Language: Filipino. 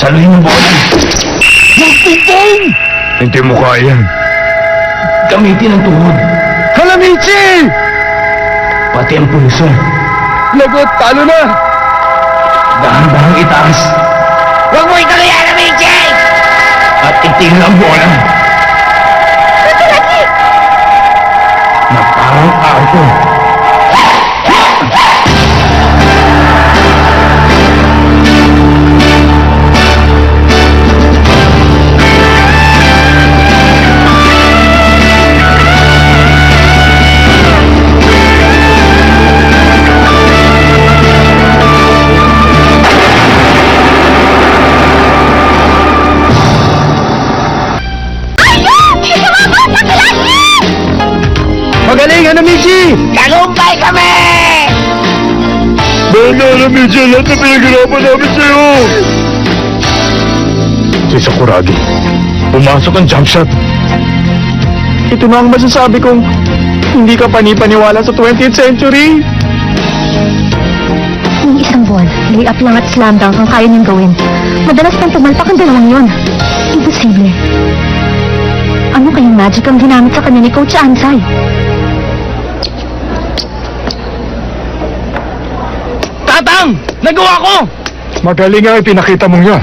Saluhin mo bola. Magpupong! Hindi mo kaya. Gamitin ang tuhod. Kalamichi! Pati ang pulso. Lagot, talo na! Dahan-dahang itaas. Huwag mo ituloy yan, Amici! At itigil ang bola. Ito lagi! Na parang arko. Ayun! Sumabot sa lagi! Magaling, Hanamichi! Tagumpay kami! Dahil na, Hanamichi, lahat na pinaghirapan namin sa'yo! Si Sakuragi, pumasok ang jump shot. Ito na ang masasabi kong hindi ka panipaniwala sa 20th century. Yung isang ball, lay-up lang at slam dunk ang kaya niyang gawin. Madalas nang pumalpak ang dalawang yun. Imposible. Ano kayong magic ang ginamit sa kanya ni Coach Ansay? Tatang! Nagawa ko! Magaling nga ipinakita mong yan.